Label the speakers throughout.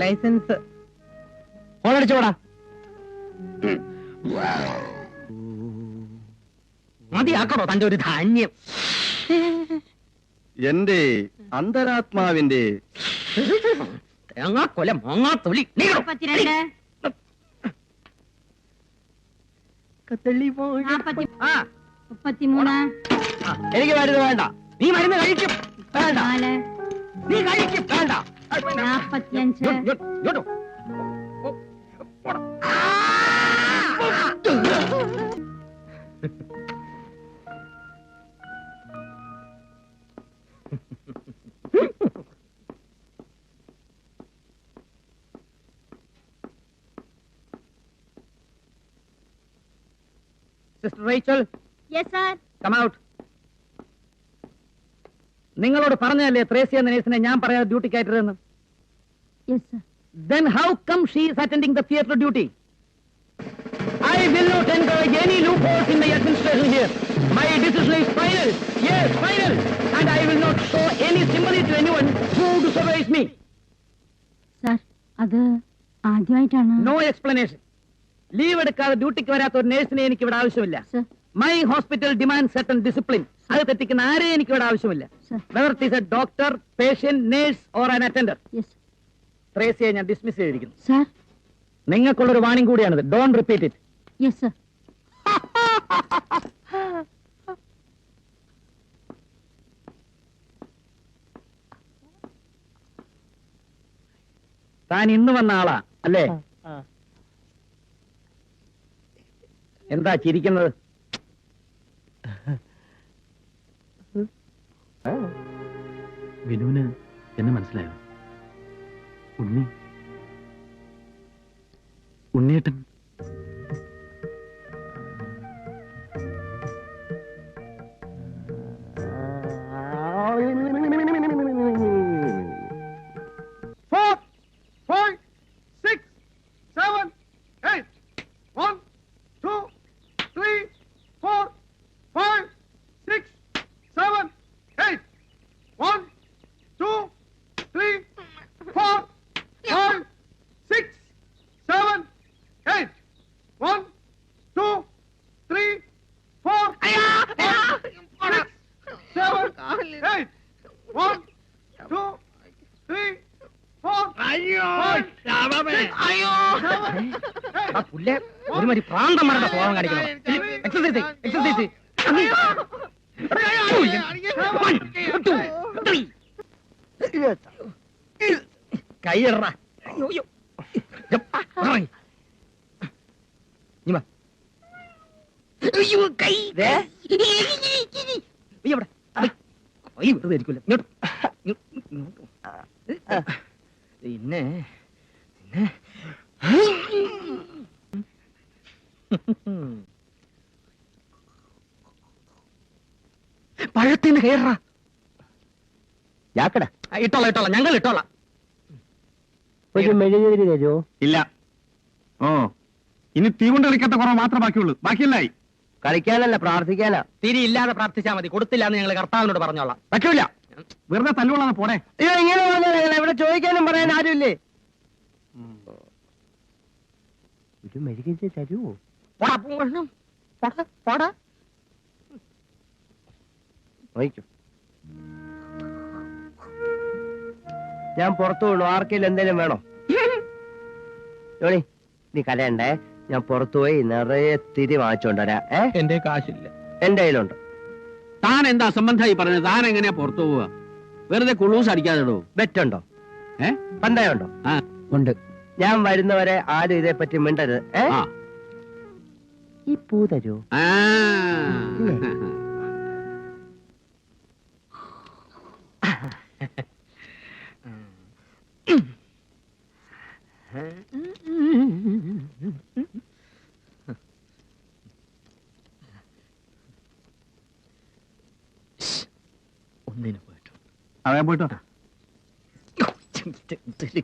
Speaker 1: Licence
Speaker 2: ഓടടിച്ചോടാ.
Speaker 1: മതിയാക്കണോ തന്റെ ഒരു ധാന്യം?
Speaker 3: എന്റെ അന്തരാത്മാവിന്റെ
Speaker 1: തേങ്ങാക്കൊല മാങ്ങാത്തൊലി.
Speaker 4: 42 33
Speaker 2: എനിക്ക് മരുന്ന് വേണ്ട.
Speaker 1: നീ മരുന്ന് കഴിക്കും.
Speaker 2: വേണ്ട.
Speaker 4: 4
Speaker 1: നീ കഴിക്കും. വേണ്ട.
Speaker 4: 45
Speaker 1: sister Rachel,
Speaker 4: Yes sir.
Speaker 1: Come out. നിങ്ങളോട് പറഞ്ഞതല്ലേ ത്രേസ്യ എന്ന നേഴ്സിനെ ഞാൻ പറയാതെ ഡ്യൂട്ടി കയറ്റരുതെന്ന്?
Speaker 4: Yes sir.
Speaker 1: Then how come she is attending the theatre duty? I will not encourage any loopholes in the administration here. My decision is final. Yes, final. And I will not show any sympathy to anyone who disobeys me.
Speaker 4: Sir, അത് ആദ്യമായിട്ടാണ്.
Speaker 1: No explanation. Leave എടുക്കാതെ ഡ്യൂട്ടിക്ക് വരാത്ത ഒരു നേഴ്സിനെ എനിക്ക് ഇവിടെ ആവശ്യമില്ല.
Speaker 4: Sir.
Speaker 1: My hospital demands certain discipline. അത് തെറ്റിക്കുന്ന ആരെയും എനിക്ക് ഇവിടെ ആവശ്യമില്ല.
Speaker 4: Sir.
Speaker 1: Whether it is a doctor, patient, nurse or an attendant.
Speaker 4: Yes.
Speaker 1: ത്രേസ്യയെ ഞാൻ ഡിസ്മിസ് ചെയ്തിരിക്കുന്നു.
Speaker 4: Sir.
Speaker 1: നിങ്ങൾക്കുള്ളൊരു വാണിംഗ് കൂടിയാണിത്. Don't repeat it.
Speaker 4: Yes sir.
Speaker 1: താൻ ഇന്ന് വന്ന ആളാ അല്ലേ? എന്താ ചിരിക്കുന്നത്?
Speaker 3: വിനുവിന് എന്നെ മനസ്സിലായോ? ഉണ്ണിയേട്ടൻ
Speaker 1: ഒരുമാതിരി പ്രാന്തന്മാരുടെ സ്വഭാവം കാണിക്കണം. Exercise exercise. കൈയറ പിന്നെ പഴത്തിന് കയറ
Speaker 2: ഞാക്കട
Speaker 1: ഇട്ടോളാം ഇട്ടോളാം, ഞങ്ങൾ ഇട്ടോളാം.
Speaker 2: ഒരു മെഴുകുതിരി തരുമോ?
Speaker 3: ഇല്ല. ഓ, ഇനി തീ കൊണ്ട് കളിക്കാത്ത കുറവ് മാത്രമേ ബാക്കിയുള്ളൂ. ബാക്കിയല്ലായി.
Speaker 2: കളിക്കാനല്ല, പ്രാർത്ഥിക്കാനാ.
Speaker 1: തിരി ഇല്ലാതെ പ്രാർത്ഥിച്ചാൽ മതി. കൊടുത്തില്ല എന്ന് ഞങ്ങൾ കർത്താവിനോട് പറഞ്ഞോളാം.
Speaker 3: പറ്റൂല. വെറുതെ തല്ലുകൊള്ളാതെ പോണേ.
Speaker 2: അയ്യോ, ഇങ്ങനെ പറഞ്ഞാൽ ഇവിടെ ചോദിക്കാനും പറയാൻ ആരുമില്ലേ? ഒരു മെഴുകുതിരി തരുമോ? ഞാൻ പുറത്തു വീണു. ആർക്കെങ്കിലും എന്തെങ്കിലും വേണോ? ജോണി, നീ കരയണ്ടേ. ഞാൻ പുറത്തു പോയി നിറയെ തിരി വാങ്ങിച്ചോണ്ടരാ.
Speaker 1: എന്റെ കാശില്ല.
Speaker 2: എന്റെ കയ്യിലുണ്ട്.
Speaker 5: താൻ എന്താ സംബന്ധമായി പറഞ്ഞത്? താൻ എങ്ങനെയാ പുറത്തു പോവുക? വെറുതെ കുളൂസ് അടിക്കാതെടോ.
Speaker 2: ബെറ്റുണ്ടോ? പന്തയമുണ്ടോ?
Speaker 1: ഉണ്ട്.
Speaker 2: ഞാൻ വരുന്നവരെ ആരും ഇതേപ്പറ്റി മിണ്ടരുത്. ഈ പൂ തരൂ.
Speaker 1: ഒന്നിന് പോയിട്ടു.
Speaker 3: അവൻ പോയിട്ടോ.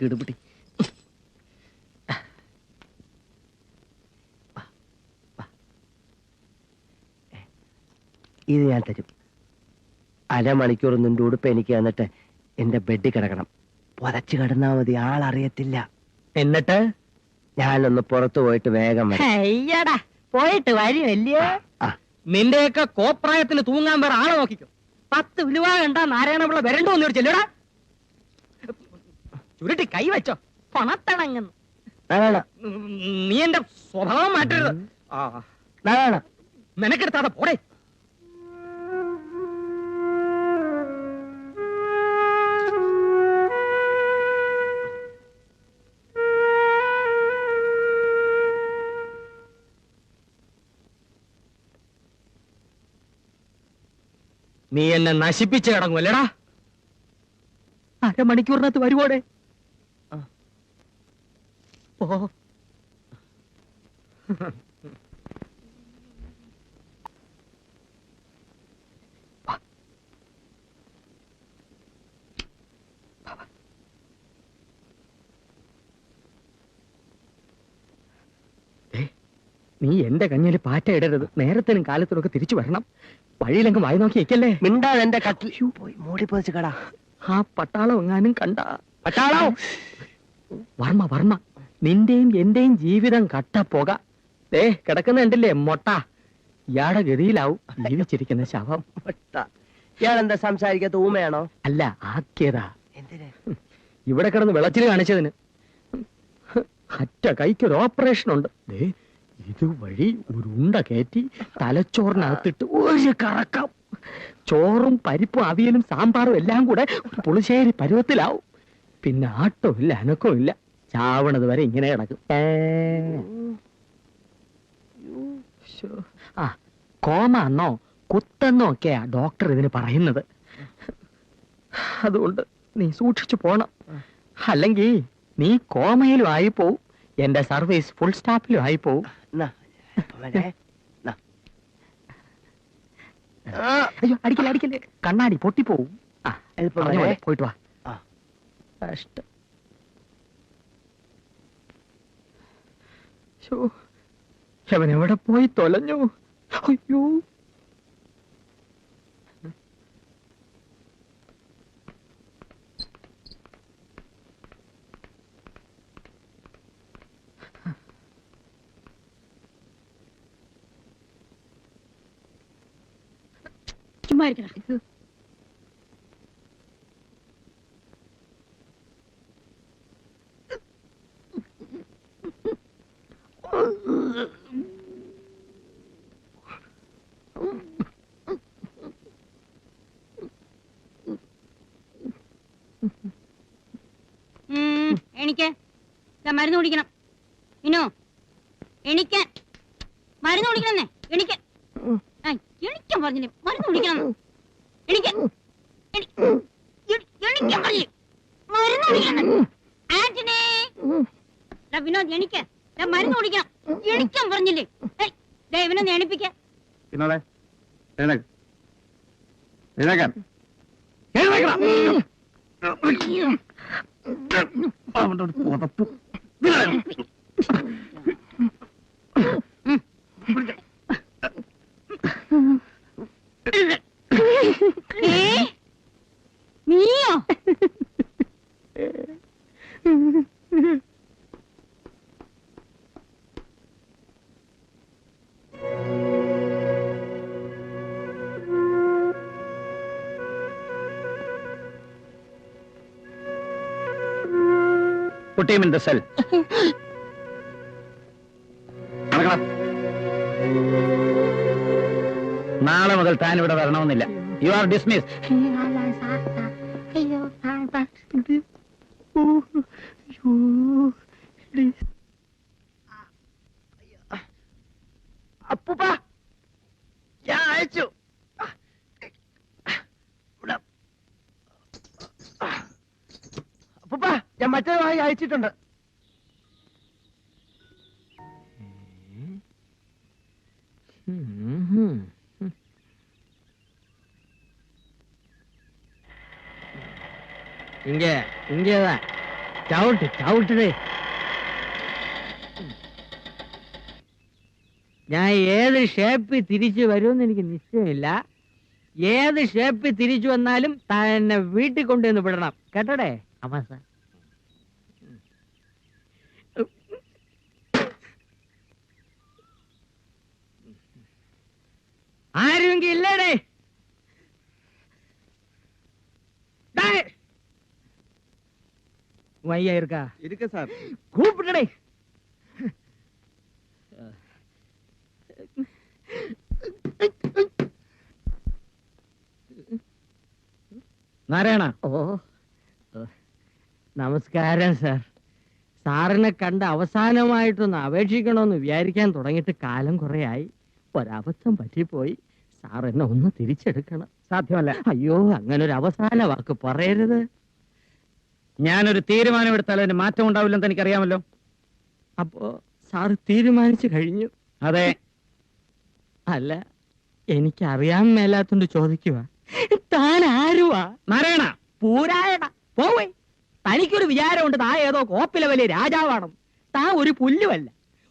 Speaker 1: കിടുപിടി.
Speaker 2: ഇത് ഞാൻ തരും. അരമണിക്കൂർ നിന്റെ ഉടുപ്പ് എനിക്ക് തന്നിട്ട് എന്റെ ബെഡിൽ കിടക്കണം. പുതച്ചു കിടന്നാ മതി, ആളറിയത്തില്ല.
Speaker 1: എന്നിട്ട്
Speaker 2: ഞാനൊന്ന് പുറത്തു പോയിട്ട് വേഗം വരാം.
Speaker 1: അയ്യടാ പോയിട്ട് വരുമല്ലയോ?
Speaker 2: ആ.
Speaker 1: നിന്റെയൊക്കെ കോപ്രായത്തിന് തൂങ്ങാൻ വേറെ ആളെ നോക്കിക്കോ. 10 വിലുവ കണ്ടാ നാരായണപിള്ള വരണ്ടോ എന്ന് ചോദിച്ചല്ലോടാ. ചുരുട്ടി കൈ വെച്ചോ, പണത്തിണങ്ങുന്നു. നീ എന്റെ സ്വഭാവം മാറ്റരുത്. നിനക്കെടുത്താതെ പോടേ. നീ എന്നെ നശിപ്പിച്ച് കിടങ്ങുമല്ലേടാ. അരമണിക്കൂറിനകത്ത് വരുവോടെ? ഓ നീ എന്റെ കഞ്ഞിൽ പാറ്റ ഇടരുത്. നേരത്തിനും കാലത്തിനൊക്കെ തിരിച്ചു വരണം. വഴിയിലെങ്കും വായി നോക്കി നിൽക്കല്ലേ.
Speaker 2: മിണ്ടാതെ എന്റെ കട്ടിൽ പോയി മൂടി പോയിച്ച് കടാ.
Speaker 1: ആ പട്ടാളം എങ്ങാനും കണ്ട. പട്ടാളം വർമ്മ വർമ്മ, നിന്റെയും എന്റെയും ജീവിതം കട്ടപ്പോക. ദേ കിടക്കുന്ന കണ്ടില്ലേ മൊട്ട. ഇയാടെ ഗതിയിലാവും ജീവിച്ചിരിക്കുന്ന ശവം.
Speaker 2: ഇയാളെന്താ സംസാരിക്കാത്ത? ഊമയാണോ?
Speaker 1: അല്ല, ആക്കിയതാ.
Speaker 2: എന്തിന്?
Speaker 1: ഇവിടെ കിടന്ന് വിളച്ചിൽ കാണിച്ചതിന്. അറ്റ കൈക്കൊരു ഓപ്പറേഷൻ ഉണ്ട്. ദേ ഇതുവഴി ഒരു ഉണ്ട കയറ്റി തലച്ചോറിനകത്തിട്ട് ഒരു കറക്കം. ചോറും പരിപ്പും അവിയലും സാമ്പാറും എല്ലാം കൂടെ ഒരു പുളിശ്ശേരി പരുവത്തിലാവും. പിന്നെ ആട്ടോ ഇല്ല, അനക്കോ ഇല്ല. ചാവണത് വരെ ഇങ്ങനെ കിടക്കും. ആ കോമ എന്നോ കുത്തെന്നോ ഒക്കെയാ ഡോക്ടർ ഇതിന് പറയുന്നത്. അതുകൊണ്ട് നീ സൂക്ഷിച്ചു പോണം. അല്ലെങ്കിൽ നീ കോമയിലും ആയി പോവും, എന്റെ സർവീസ് ഫുൾ സ്റ്റാപ്പിലും ആയി പോവും. അയ്യോ അടിക്കല്ലേ അടിക്കല്ലേ, കണ്ണാടി പൊട്ടിപ്പോവും. ആ പോയിട്ട് വാ. കഷ്ടം. അവൻ എവിടെ പോയി തൊലഞ്ഞു? അയ്യോ
Speaker 4: ചുമ്മാ ഇരിക്കടാ.
Speaker 6: എനിക്ക് മരുന്ന് കുടിക്കണം. ഇനോ എനിക്ക് മരുന്ന് കുടിക്കണമെന്നേ. എനിക്ക് എണിക്കാൻ പറഞ്ഞില്ലേ മരുന്ന് കുടിക്കണം. എനിക്ക് എണിക്കാൻ പറഞ്ഞില്ലേ മരുന്ന് കുടിക്കണം. ആന്റണി വിനോദ് എനിക്ക് മരുന്ന് കുടിക്കണം. എണിക്കാൻ പറഞ്ഞില്ലേ? വിനോദ് എണിപ്പിക്ക.
Speaker 3: വിനോദേ എഴുന്നേക്കാൻ പുതപ്പ്
Speaker 6: നീയോ?
Speaker 1: Put him in the cell. നാളെ മുതൽ താൻ ഇവിടെ വരണമെന്നില്ല. You are dismissed.
Speaker 2: അപ്പൂപ്പ ഞാൻ അയച്ചു. അപ്പൂപ്പ ഞാൻ മറ്റേ വായി അയച്ചിട്ടുണ്ട്.
Speaker 1: ഇങ്ങേതാ ചവിട്ടേ. ഞാൻ ഏത് ഷേപ്പിൽ തിരിച്ചു വരുമെന്ന് എനിക്ക് നിശ്ചയമില്ല. ഏത് ഷേപ്പിൽ തിരിച്ചു വന്നാലും തന്നെ വീട്ടിൽ കൊണ്ടുവന്ന് വിടണം കേട്ടോടെ. അമ്മ സാർ ആരുമെങ്കിൽ ഇല്ലേടേ. വയ്യ இருக்கா
Speaker 3: இருக்கு சார்.
Speaker 1: கூப்பிட்டடே.
Speaker 3: നാരായണ.
Speaker 1: ഓ നമസ്കാരം സാർ. സാറിനെ കണ്ട് അവസാനമായിട്ടൊന്ന് അപേക്ഷിക്കണമെന്ന് വിചാരിക്കാൻ തുടങ്ങിയിട്ട് കാലം കുറേയായി. ഒരബദ്ധം പറ്റിപ്പോയി. സാർ എന്നെ ഒന്ന് തിരിച്ചെടുക്കണം.
Speaker 3: സാധ്യമല്ല.
Speaker 1: അയ്യോ, അങ്ങനെ ഒരു അവസാന വാക്ക് പറയരുത്.
Speaker 3: ഞാനൊരു തീരുമാനമെടുത്താൽ അതിന് മാറ്റം ഉണ്ടാവില്ലെന്ന് എനിക്കറിയാമല്ലോ.
Speaker 1: അപ്പോ സാർ തീരുമാനിച്ചു കഴിഞ്ഞു?
Speaker 3: അതെ.
Speaker 1: അല്ല, എനിക്കറിയാൻ മേലാത്തോണ്ട് ചോദിക്കുക, താൻ ആരുവാ?
Speaker 3: നാരായണ.
Speaker 1: പൂരായണ പോവേ. തനിക്കൊരു വിചാരമുണ്ട് താ ഏതോ കോപ്പിലെ വലിയ രാജാവാണെന്ന്. താ ഒരു പുല്ലുമല്ല.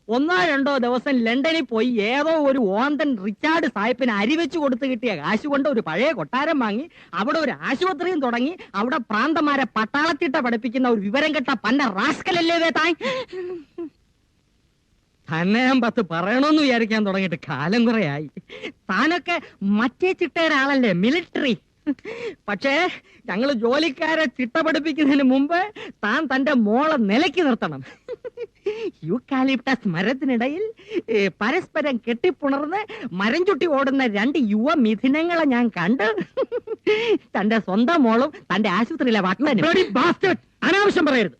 Speaker 1: 1-2 ദിവസം ലണ്ടനിൽ പോയി ഏതോ ഒരു ഓന്തൻ റിച്ചാർഡ് സാഹിബിന് അരിവെച്ച് കൊടുത്ത് കിട്ടിയ കാശ് കൊണ്ട് ഒരു പഴയ കൊട്ടാരം വാങ്ങി അവിടെ ഒരു ആശുപത്രിയും തുടങ്ങി അവിടെ പ്രാന്തമാരെ പട്ടാളത്തിട്ട പഠിപ്പിക്കുന്ന ഒരു വിവരം കെട്ട പന്ന റാസ്കലല്ലേ താൻ. തന്നെ ഞാൻ 10 പറയണമെന്ന് വിചാരിക്കാൻ തുടങ്ങിയിട്ട് കാലം കുറയായി. താനൊക്കെ മറ്റേ ചിട്ടയുടെ ആളല്ലേ, മിലിറ്ററി. പക്ഷേ ഞങ്ങൾ ജോലിക്കാരെ ചിട്ട പഠിപ്പിക്കുന്നതിന് മുമ്പ് താൻ തന്റെ മോളെ നിലയ്ക്ക് നിർത്തണം. യൂക്കാലിപ്റ്റസ് മരത്തിനിടയിൽ പരസ്പരം കെട്ടിപ്പുണർന്ന് മരം ചുട്ടി ഓടുന്ന 2 യുവ മിഥുനങ്ങളെ ഞാൻ കണ്ട്. തന്റെ സ്വന്തം മോളും തന്റെ ആശുപത്രിയിലെ വട്ടനും.
Speaker 3: അനാവശ്യം പറയരുത്.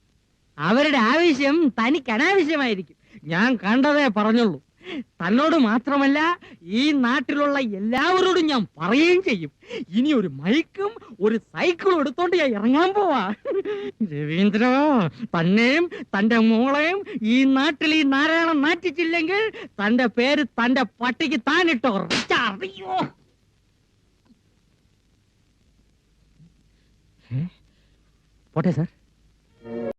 Speaker 1: അവരുടെ ആവശ്യം തനിക്ക് അനാവശ്യമായിരിക്കും. ഞാൻ കണ്ടതേ പറഞ്ഞുള്ളൂ. തന്നോട് മാത്രമല്ല, ഈ നാട്ടിലുള്ള എല്ലാവരോടും ഞാൻ പറയുകയും ചെയ്യും. ഇനി ഒരു മൈക്കും ഒരു സൈക്കിളും എടുത്തോണ്ട് ഞാൻ ഇറങ്ങാൻ പോവാ. രവീന്ദ്ര, തന്നെയും തന്റെ മോളെയും ഈ നാട്ടിൽ ഈ നാരായണൻ നാറ്റിച്ചില്ലെങ്കിൽ തന്റെ പേര് തന്റെ പട്ടിക്ക് താനിട്ടോ. അറിയോ? പോട്ടെ സാർ.